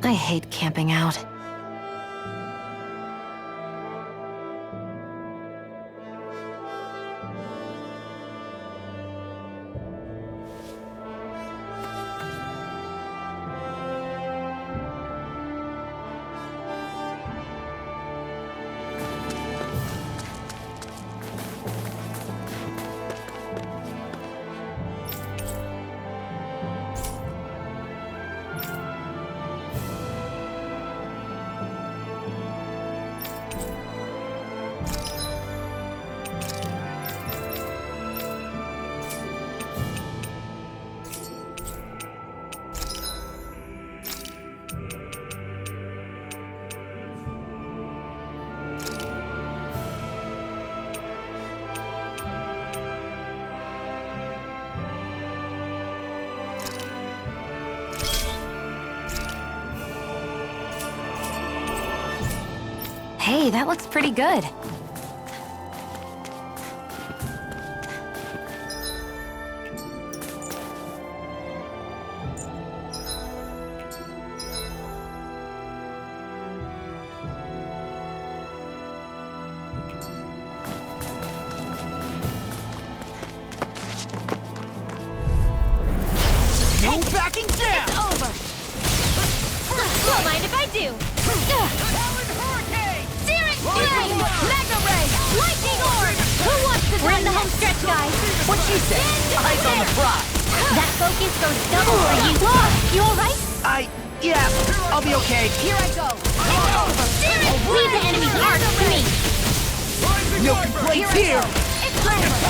I hate camping out. Hey, that looks pretty good. No backing down! It's over! Don't mind if I do! Talon Hurricane! Searing Flame! Mega Ray! Lightning Orb! Who wants to We're in the home stretch, guys! What you say? Eyes on the prize! That focus goes double for you! You alright? Yeah, I'll be okay. Here I go! It's over! Leave the enemy's arc to me! No complaints here! It's over!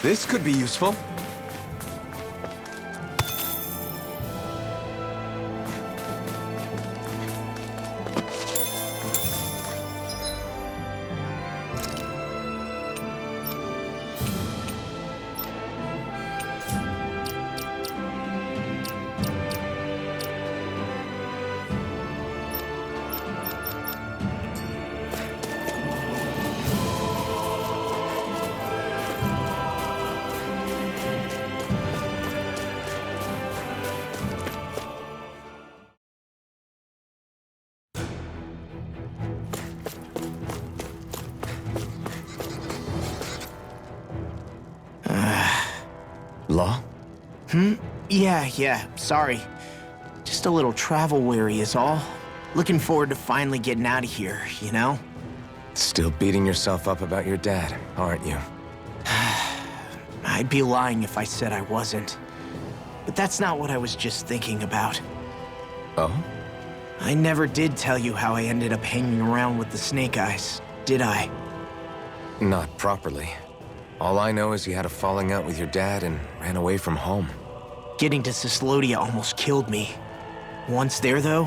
This could be useful. Law? Yeah, sorry. Just a little travel weary is all. Looking forward to finally getting out of here, you know? Still beating yourself up about your dad, aren't you? I'd be lying if I said I wasn't. But that's not what I was just thinking about. Oh? I never did tell you how I ended up hanging around with the Snake Eyes, did I? Not properly. All I know is you had a falling out with your dad and ran away from home. Getting to Cyslodia almost killed me. Once there, though,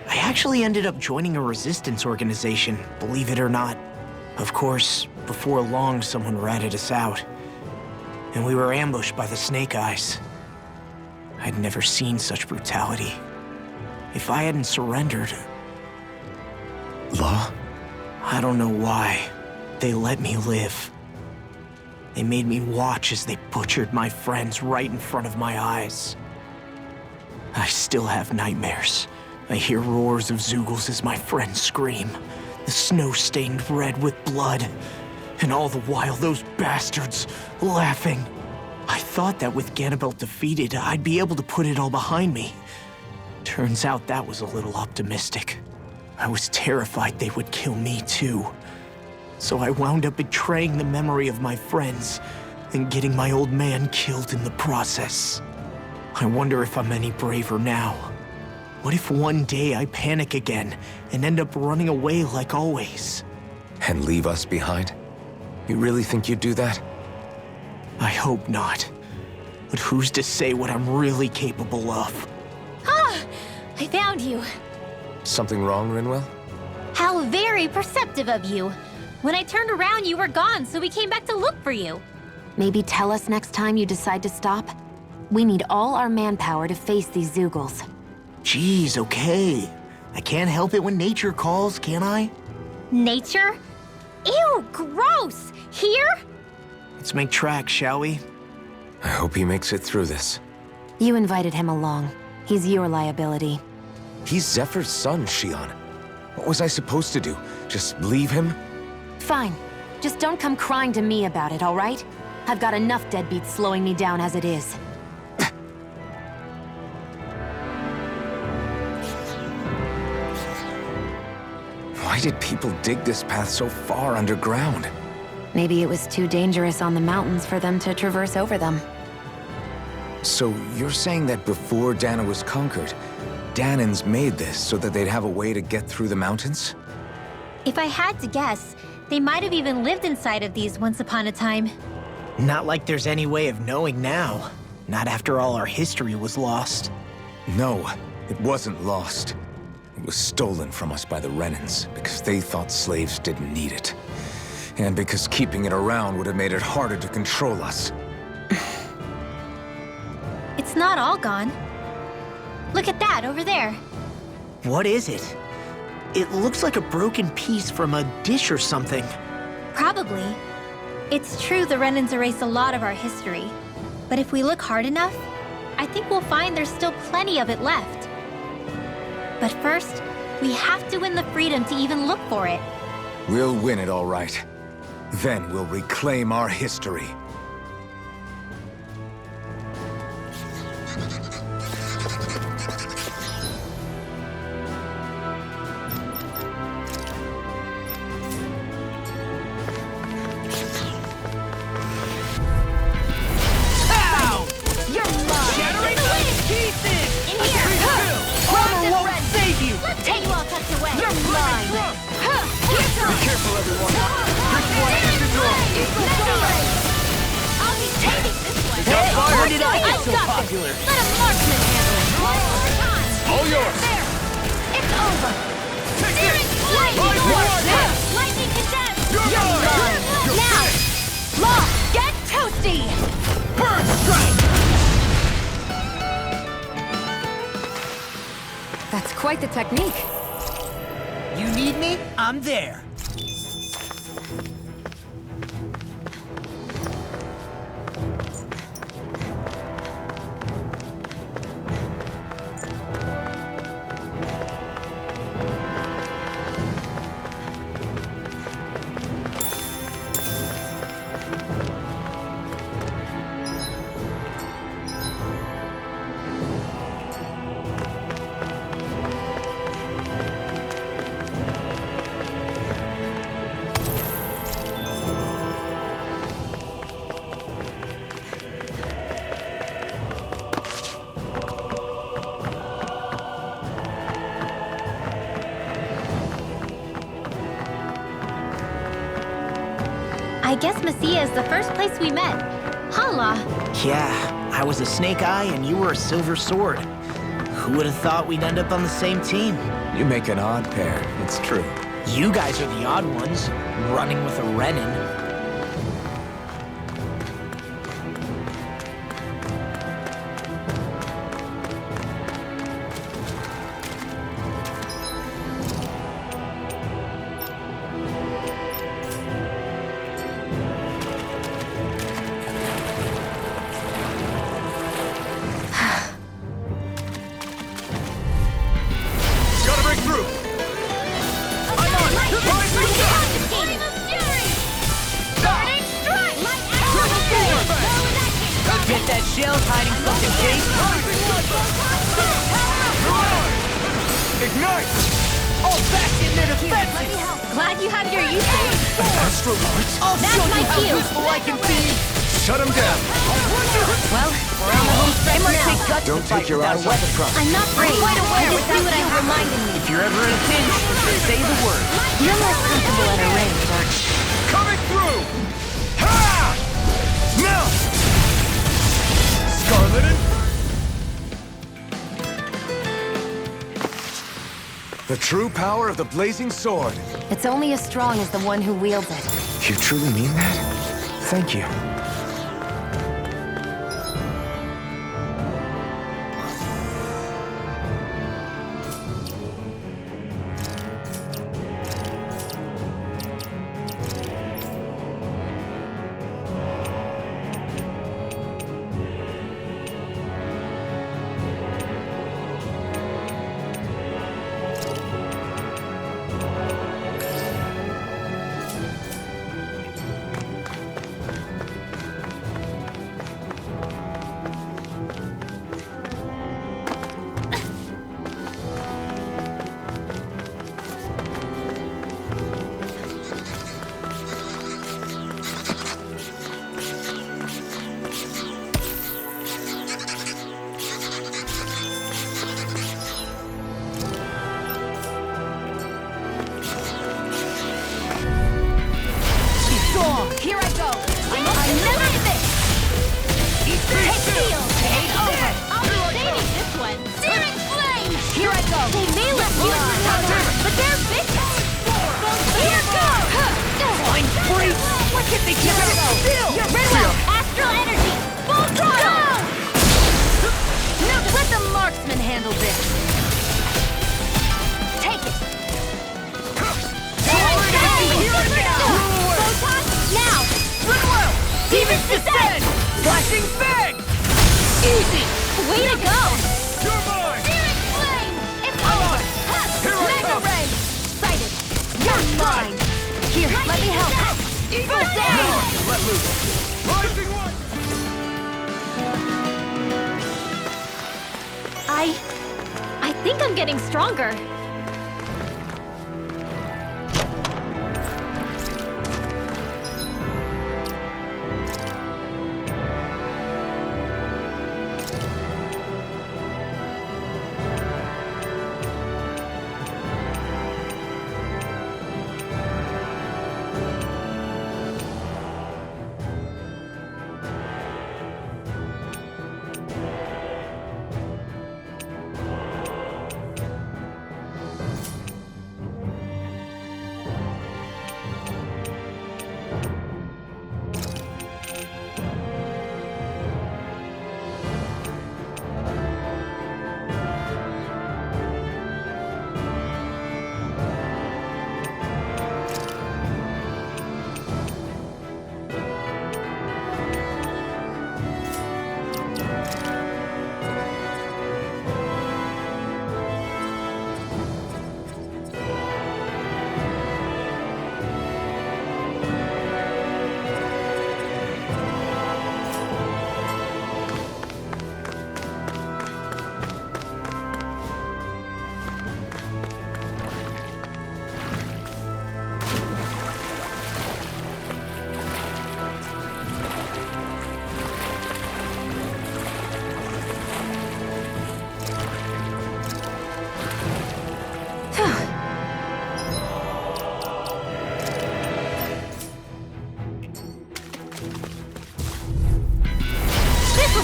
I actually ended up joining a resistance organization, believe it or not. Of course, before long, someone ratted us out. And we were ambushed by the Snake Eyes. I'd never seen such brutality. If I hadn't surrendered... Law? I don't know why. They let me live. They made me watch as they butchered my friends right in front of my eyes. I still have nightmares. I hear roars of Zeugles as my friends scream, the snow stained red with blood, and all the while those bastards laughing. I thought that with Ganabelt defeated, I'd be able to put it all behind me. Turns out that was a little optimistic. I was terrified they would kill me too. So I wound up betraying the memory of my friends and getting my old man killed in the process. I wonder if I'm any braver now. What if one day I panic again and end up running away like always? And leave us behind? You really think you'd do that? I hope not. But who's to say what I'm really capable of? Ah! I found you. Something wrong, Rinwell? How very perceptive of you. When I turned around, you were gone, so we came back to look for you. Maybe tell us next time you decide to stop? We need all our manpower to face these Zeugles. Jeez, okay. I can't help it when nature calls, can I? Nature? Ew, gross! Here? Let's make tracks, shall we? I hope he makes it through this. You invited him along. He's your liability. He's Zephyr's son, Shion. What was I supposed to do? Just leave him? Fine. Just don't come crying to me about it, all right? I've got enough deadbeats slowing me down as it is. Why did people dig this path so far underground? Maybe it was too dangerous on the mountains for them to traverse over them. So you're saying that before Dahna was conquered, Dahnans made this so that they'd have a way to get through the mountains? If I had to guess, they might have even lived inside of these once upon a time. Not like there's any way of knowing now. Not after all our history was lost. No, it wasn't lost. It was stolen from us by the Renans because they thought slaves didn't need it. And because keeping it around would have made it harder to control us. It's not all gone. Look at that over there. What is it? It looks like a broken piece from a dish or something. Probably. It's true the Renans erased a lot of our history. But if we look hard enough, I think we'll find there's still plenty of it left. But first, we have to win the freedom to even look for it. We'll win it all right. Then we'll reclaim our history. All yours! There! It's over! Searing lightning! Lightning condemned! You're mine! Now! Law, get toasty! Burn strike! That's quite the technique. You need me? I'm there. I guess Messia is the first place we met. Hala. Yeah, I was a Snake Eye and you were a Silver Sword. Who would have thought we'd end up on the same team? You make an odd pair, it's true. You guys are the odd ones, running with a Renin. Glad you have your uses. Astro Lords? That's my cue. Shut him down! Well, we're on the home stretch now. Don't take your eyes off the prize. I'm not brave. Quite aware I just without do what I you have. reminding me. If you're ever in a pinch, say the word. You're more comfortable at a range, aren't you? Coming through! Ha! Now! Scarlet and... The true power of the blazing sword. It's only as strong as the one who wields it. You truly mean that? Thank you. They may look useless, but they're vicious! Here goes! Fine freak! Why can't they keep it still? Very well! Astral energy! Full throttle! Now let the marksman handle this. Take it. Photon, now! Goodwill! Demon's Descent! Flashing Fang! Easy! Way to go! You're mine! Spirit Flame! It's Come over! on! Here I Mega come! Ray! Sighted! You're mine. Here, let me help. First aid! Let loose! Rising one! I think I'm getting stronger.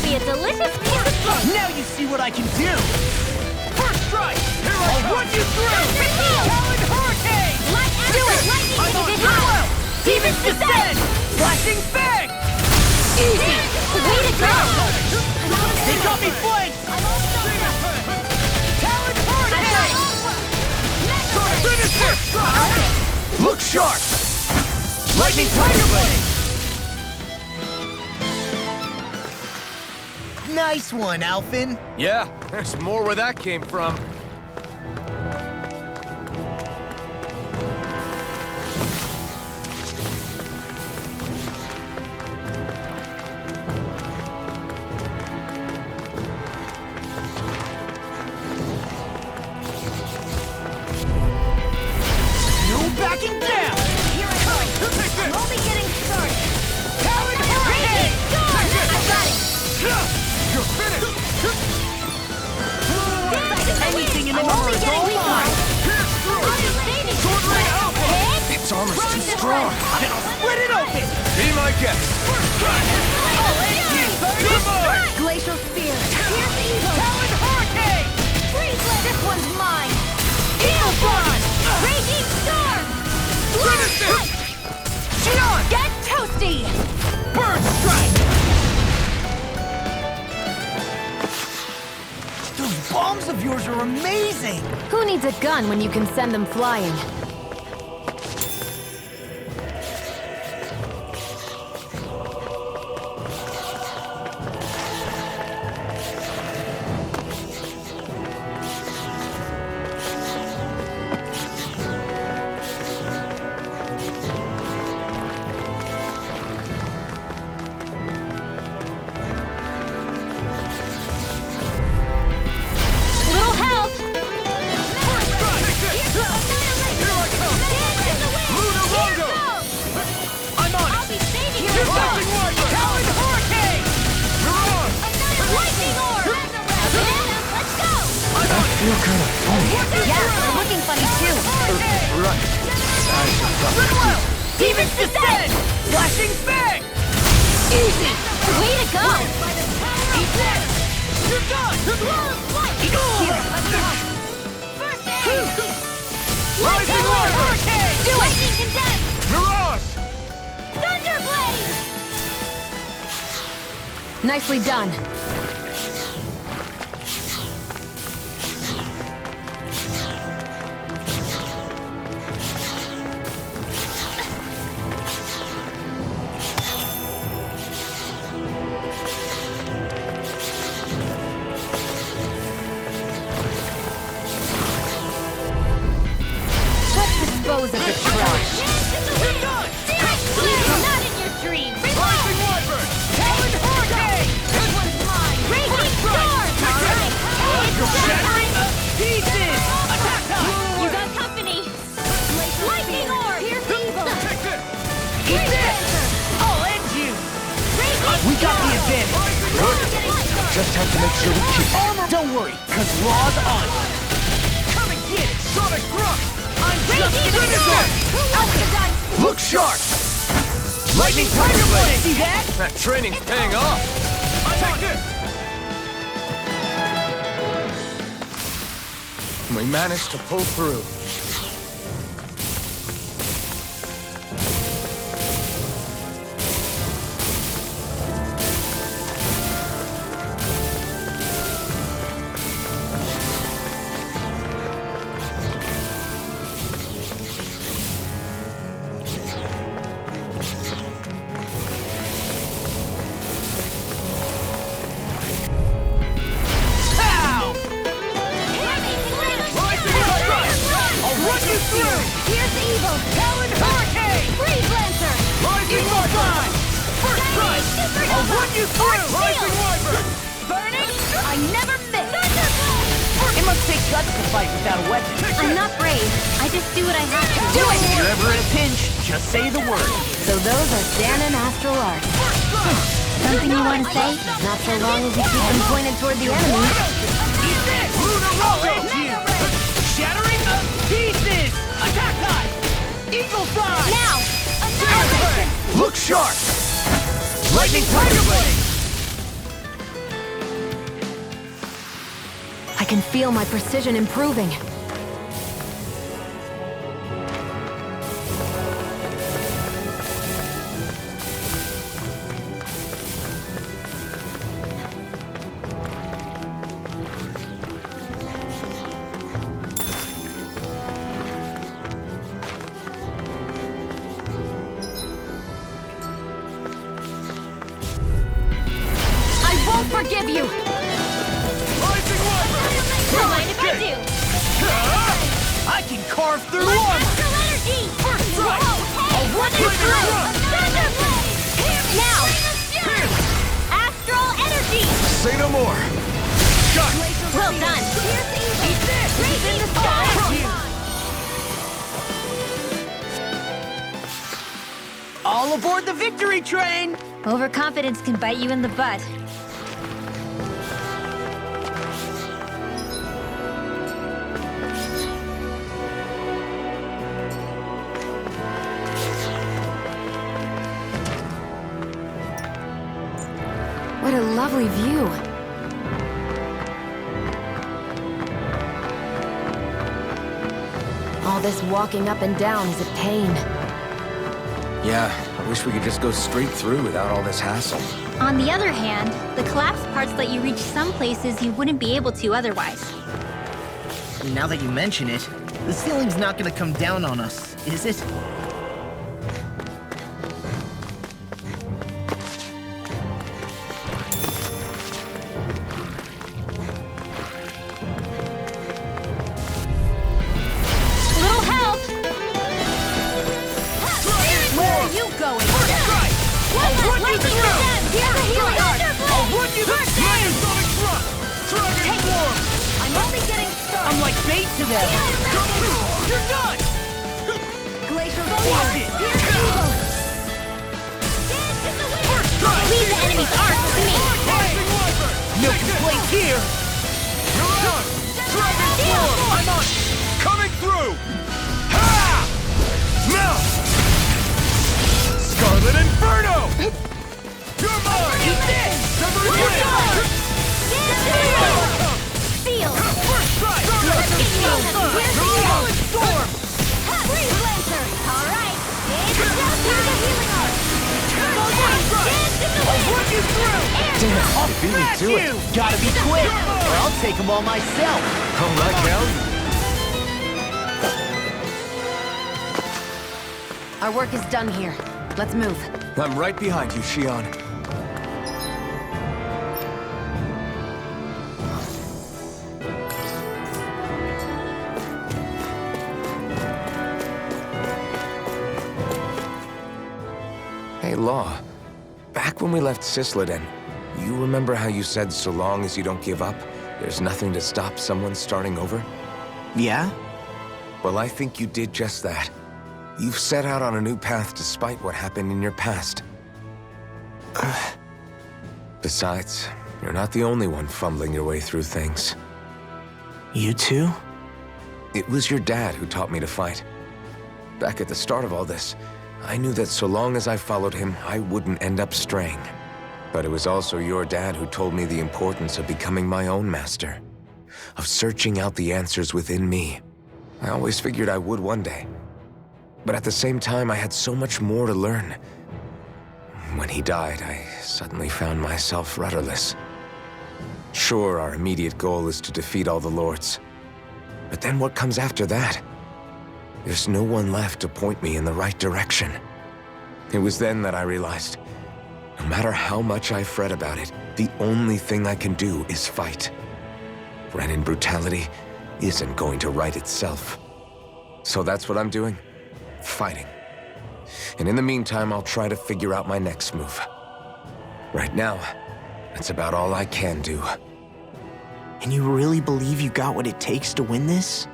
Be a delicious piece of food. Now you see what I can do! First strike! I'll run you through! Talon Hurricane! Do it! Lightning I'm on division! Goodwill! Demon's Descent! Flashing Fang! Easy! Way to go! They got me flanked! Talon Hurricane! Finish it! Look sharp! Lightning Tiger Blade! Nice one, Alphen. Yeah, there's more where that came from. No backing down! Here I go! I'm only getting started! Talon Hurricane! I got it! You're finished! Anything in I'm armor only is getting all weaker! mine! Understanding! Sword Ray Alpha! Hit! Its armor's too strong! Then I'll split it open! Be my guest! You're mine! Glacial Spear. Here's the evil! Talon Hurricane! Freeze Blade! This one's mine. Eagle Form! Raging Storm! Finish it! Xion! Get toasty! Bird Strike! Those bombs of yours are amazing! Who needs a gun when you can send them flying? Little help! Luna Longo! I'm on I'll it! be saving You're you! Talon Hurricane! You're on! Lightning Orb! Let's go! I feel kind of funny. Yeah, they're looking funny too. Right. Goodwill! Demon's Descent! Flashing Fang! Easy! Way to go! Eat this! You're done! Nicely done. Let's dispose of the trash. Not in your dreams! Rising Wyvern! Talon Hurricane! This one's mine! Raging Storm! Alright! Shattering the pieces! Attack time! You got company! Lightning Orb! Here's evil! Take this! Eat this! I'll end you! We got the advantage. Just have to make sure we keep Armor, don't worry, cause Raw's on. Come and get it! Sonic Thrust! I'm just Raging finished Storm! it! Who wants to die? Look sharp! Lightning Tiger Blade! See that? That training's paying off! Take this! We managed to pull through. Pow! Rising Wyvern! I'll run you through! Here's the evil! Talon Hurricane! Freeze Lancer! Rising Wyvern! First strike! I'll run you through! Rising Wyvern! Burning! I never miss! It must take guts to fight without a weapon. I'm not brave. I just do what I have to. Do it! If you're ever in a pinch, just say the word. So those are Stan and Astral Arts. Something you want to say? Not so long as you keep them pointed toward the enemy. Eat this! Lunar Roto! Shattering the pieces! Attack time! Eagle Fly! Now! Annihilation! Look sharp! Lightning Tiger Blade! I can feel my precision improving. I won't forgive you! Rising Wyvern! Don't mind if I do! I can carve through My armor. astral energy! First strike! I'll run you through! Thunder Blade! Now! Astral energy! Say no more! Shot! Well done! Eat this! Raging the sky! All aboard the victory train. Overconfidence can bite you in the butt. What a lovely view. All this walking up and down is a pain. Yeah, I wish we could just go straight through without all this hassle. On the other hand, the collapsed parts let you reach some places you wouldn't be able to otherwise. Now that you mention it, the ceiling's not gonna come down on us, is it? Little help! Where are you going? I'll run you Lightning through! Rod! Here's a healing I'll run you through! Dragon Sonic Thrust! Dragon Form! I'm only getting started. I'm like bait to them. You're done! Glacial Block it! First strike! Leave the enemy's arcs to me! Rising Wyvern! No Take this! complaints here. You're out! Dragon Form! I'm on! Coming through! Ha! Melt! Scarlet Inferno! You're mine! Eat this! Feathery Blade! Feel! First strike! Where's the Talon Storm! Freeze Lancer! Alright! It's a healing arc! Go down! Dance in the wind! Put you through! Damn, I'll you beat me smash to it. you! Gotta be quick, or I'll take them all myself. All right, Cal. Our work is done here. Let's move. I'm right behind you, Shion. Hey, Law. Back when we left Cisleden, you remember how you said so long as you don't give up, there's nothing to stop someone starting over? Yeah? Well, I think you did just that. You've set out on a new path despite what happened in your past. Besides, you're not the only one fumbling your way through things. You too? It was your dad who taught me to fight. Back at the start of all this, I knew that so long as I followed him, I wouldn't end up straying. But it was also your dad who told me the importance of becoming my own master, of searching out the answers within me. I always figured I would one day. But at the same time, I had so much more to learn. When he died, I suddenly found myself rudderless. Sure, our immediate goal is to defeat all the lords. But then what comes after that? There's no one left to point me in the right direction. It was then that I realized, no matter how much I fret about it, the only thing I can do is fight. Renin brutality isn't going to right itself. So that's what I'm doing. Fighting. And in the meantime, I'll try to figure out my next move. Right now, that's about all I can do. And you really believe you got what it takes to win this?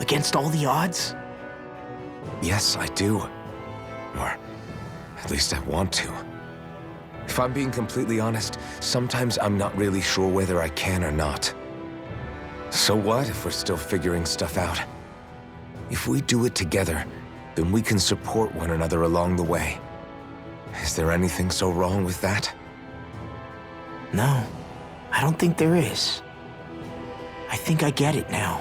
Against all the odds? Yes, I do. Or at least I want to. If I'm being completely honest, sometimes I'm not really sure whether I can or not. So what if we're still figuring stuff out? If we do it together, then we can support one another along the way. Is there anything so wrong with that? No, I don't think there is. I think I get it now.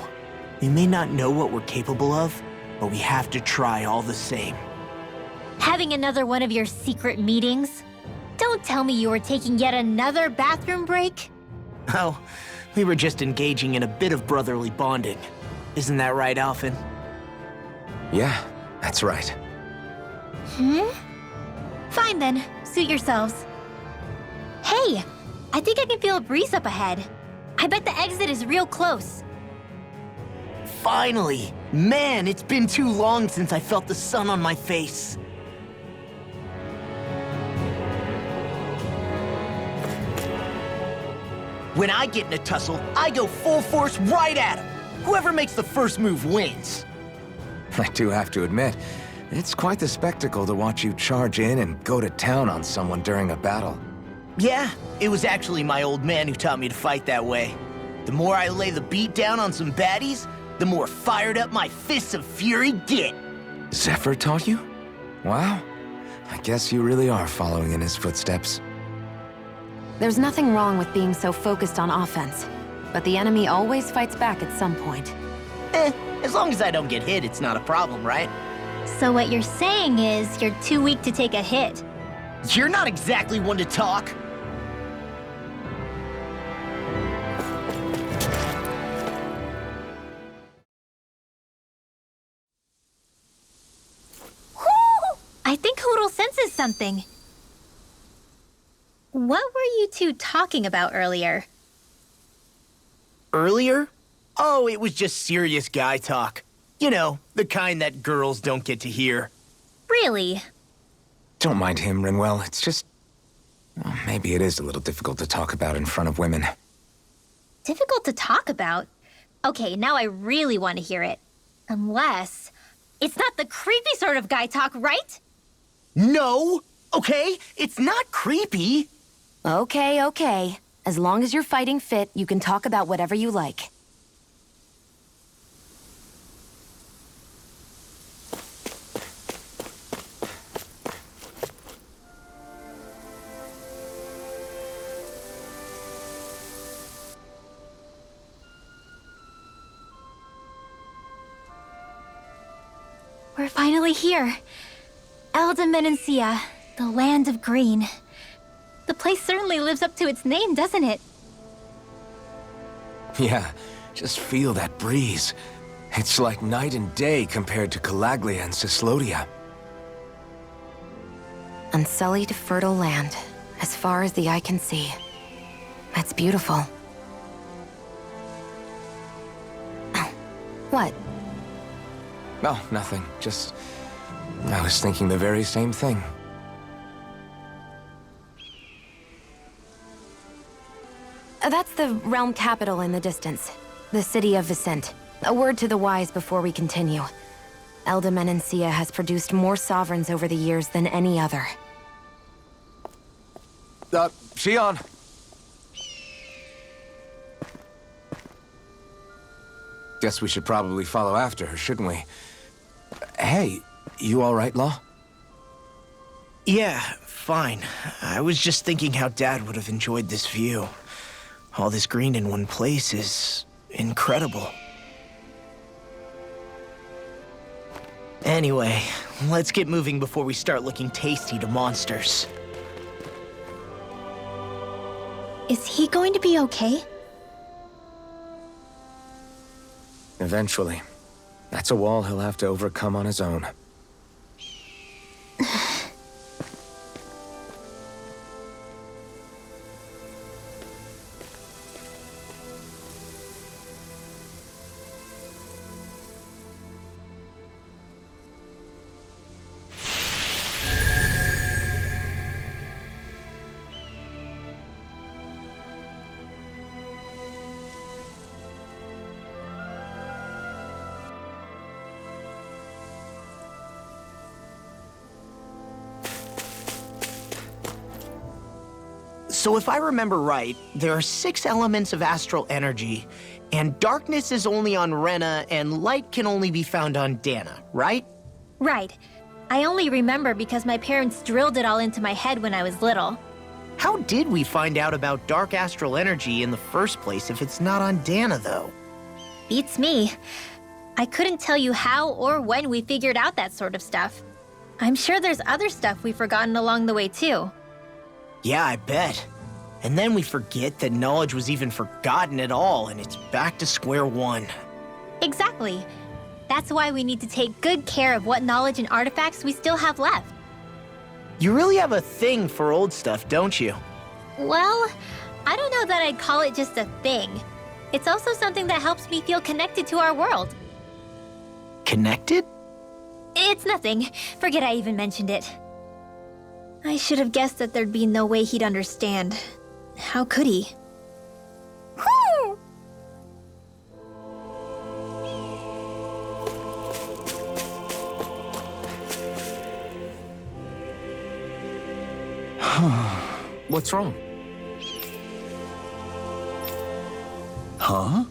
We may not know what we're capable of, but we have to try all the same. Having another one of your secret meetings? Don't tell me you were taking yet another bathroom break? Oh, we were just engaging in a bit of brotherly bonding. Isn't that right, Alphen? Yeah, that's right. Fine then, suit yourselves. Hey, I think I can feel a breeze up ahead. I bet the exit is real close. Finally! Man, it's been too long since I felt the sun on my face. When I get in a tussle, I go full force right at him. Whoever makes the first move wins. I do have to admit, it's quite the spectacle to watch you charge in and go to town on someone during a battle. Yeah, it was actually my old man who taught me to fight that way. The more I lay the beat down on some baddies, the more fired up my fists of fury get. Zephyr taught you? Wow. I guess you really are following in his footsteps. There's nothing wrong with being so focused on offense, but the enemy always fights back at some point. As long as I don't get hit, it's not a problem, right? So what you're saying is you're too weak to take a hit. You're not exactly one to talk. I think Hootle senses something. What were you two talking about earlier? Earlier? Oh, it was just serious guy talk. You know, the kind that girls don't get to hear. Really? Don't mind him, Rinwell. It's just... well, maybe it is a little difficult to talk about in front of women. Difficult to talk about? Okay, now I really want to hear it. Unless... it's not the creepy sort of guy talk, right? No! Okay? It's not creepy. Okay. As long as you're fighting fit, you can talk about whatever you like. We're finally here. Elda Menancia, the land of green. The place certainly lives up to its name, doesn't it? Yeah, just feel that breeze. It's like night and day compared to Calaglia and Cyslodia. Unsullied, fertile land, as far as the eye can see. That's beautiful. What? Oh, nothing. Just... I was thinking the very same thing. That's the realm capital in the distance. The city of Vicent. A word to the wise before we continue. Elda Menancia has produced more sovereigns over the years than any other. Shion! Guess we should probably follow after her, shouldn't we? Hey, you all right, Law? Yeah, fine. I was just thinking how Dad would have enjoyed this view. All this green in one place is incredible. Anyway, let's get moving before we start looking tasty to monsters. Is he going to be okay? Eventually. That's a wall he'll have to overcome on his own. So if I remember right, there are 6 elements of astral energy, and darkness is only on Rena, and light can only be found on Dana, right? Right. I only remember because my parents drilled it all into my head when I was little. How did we find out about dark astral energy in the first place if it's not on Dana, though? Beats me. I couldn't tell you how or when we figured out that sort of stuff. I'm sure there's other stuff we've forgotten along the way, too. Yeah, I bet. And then we forget that knowledge was even forgotten at all, and it's back to square one. Exactly. That's why we need to take good care of what knowledge and artifacts we still have left. You really have a thing for old stuff, don't you? Well, I don't know that I'd call it just a thing. It's also something that helps me feel connected to our world. Connected? It's nothing. Forget I even mentioned it. I should have guessed that there'd be no way he'd understand. How could he? What's wrong? Huh?